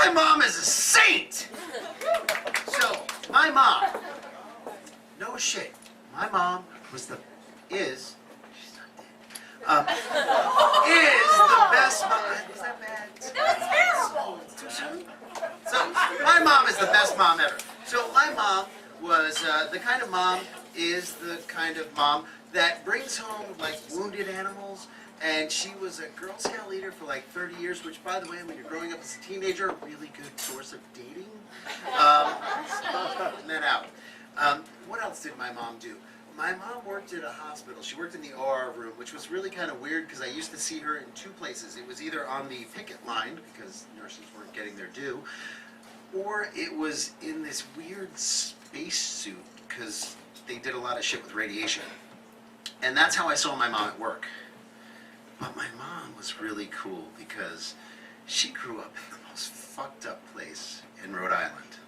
my mom is a saint! So, my mom, no shit, my mom is, she's not dead, is the best mom. Was that bad? That was terrible. Too soon? So, my mom is the best mom ever. So, my mom was the kind of mom that brings home like wounded animals, and she was a Girl Scout leader for like 30 years, which, by the way, when you're growing up as a teenager, a really good source of dating. Putting that out. What else did my mom do? My mom worked at a hospital. She worked in the OR room, which was really kind of weird because I used to see her in two places. It was either on the picket line, because nurses weren't getting their due, or it was in this weird space suit because they did a lot of shit with radiation. And that's how I saw my mom at work. But my mom was really cool because she grew up in the most fucked up place in Rhode Island.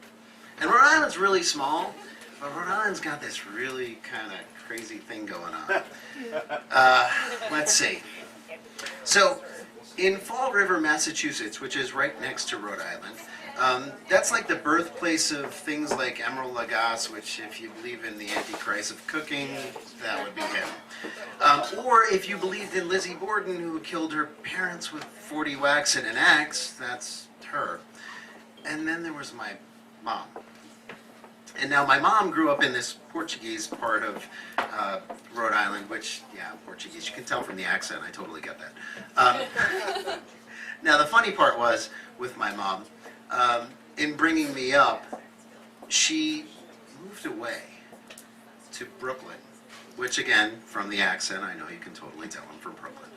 And Rhode Island's really small, but Rhode Island's got this really kind of crazy thing going on. Let's see. So, in Fall River, Massachusetts, which is right next to Rhode Island, that's like the birthplace of things like Emeril Lagasse, which, if you believe in the Antichrist of cooking, that would be him. Or if you believed in Lizzie Borden, who killed her parents with 40 whacks and an axe, that's her. And then there was my mom. And now my mom grew up in this Portuguese part of Rhode Island, which, yeah, Portuguese, you can tell from the accent, I totally get that. Now the funny part was, with my mom, in bringing me up, she moved away to Brooklyn, which again, from the accent, I know you can totally tell I'm from Brooklyn.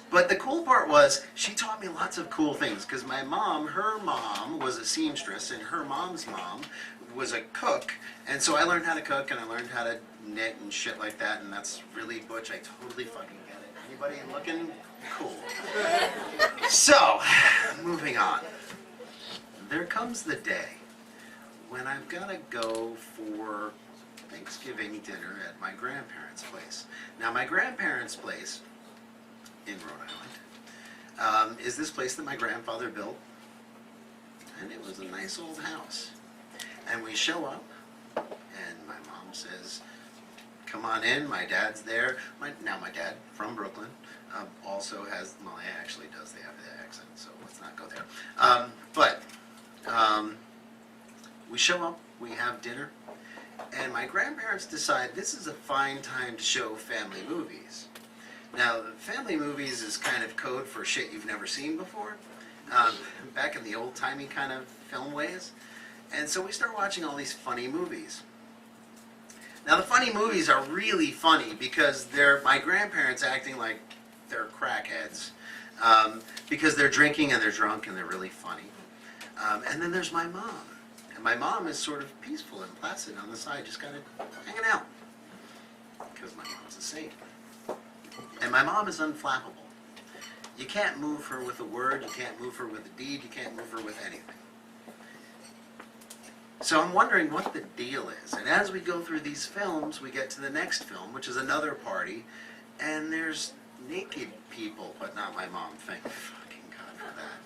But the cool part was, she taught me lots of cool things, because my mom, her mom was a seamstress, and her mom's mom was a cook, and so I learned how to cook, and I learned how to knit and shit like that, and that's really butch, I totally fucking get it. Anybody looking? Cool. So, moving on. There comes the day when I've got to go for Thanksgiving dinner at my grandparents' place. Now, my grandparents' place in Rhode Island is this place that my grandfather built, and it was a nice old house. And we show up, and my mom says, come on in, my dad's there. Now my dad, from Brooklyn, also has, well, he actually does have the accent, so let's not go there. We show up, we have dinner, and my grandparents decide this is a fine time to show family movies. Now, family movies is kind of code for shit you've never seen before, back in the old-timey kind of film ways. And so we start watching all these funny movies. Now, the funny movies are really funny because they're my grandparents acting like they're crackheads, because they're drinking and they're drunk and they're really funny. And then there's my mom. And my mom is sort of peaceful and placid on the side, just kind of hanging out. Because my mom's a saint. And my mom is unflappable. You can't move her with a word, you can't move her with a deed, you can't move her with anything. So I'm wondering what the deal is. And as we go through these films, we get to the next film, which is another party, and there's naked people, but not my mom. Thank fucking God for that.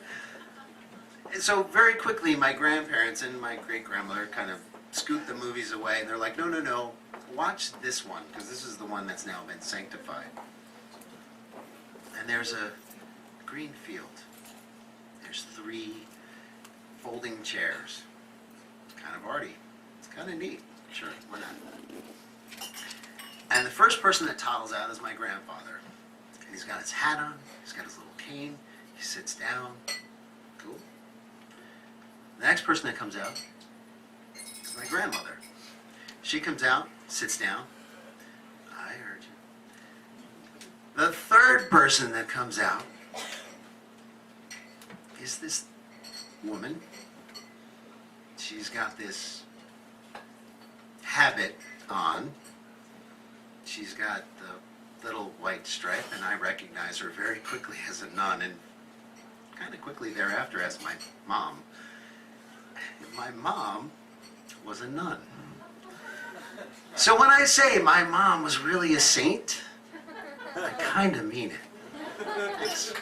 And so very quickly, my grandparents and my great-grandmother kind of scoot the movies away, and they're like, no, no, no, watch this one, because this is the one that's now been sanctified. And there's a green field. There's 3 folding chairs. It's kind of arty. It's kind of neat. Sure, why not? And the first person that toddles out is my grandfather. And he's got his hat on, he's got his little cane, he sits down. Cool. The next person that comes out is my grandmother. She comes out, sits down. I heard you. The third person that comes out is this woman. She's got this habit on. She's got the little white stripe, and I recognize her very quickly as a nun, and kind of quickly thereafter as my mom. My mom was a nun. So when I say my mom was really a saint, I kind of mean it. Thanks.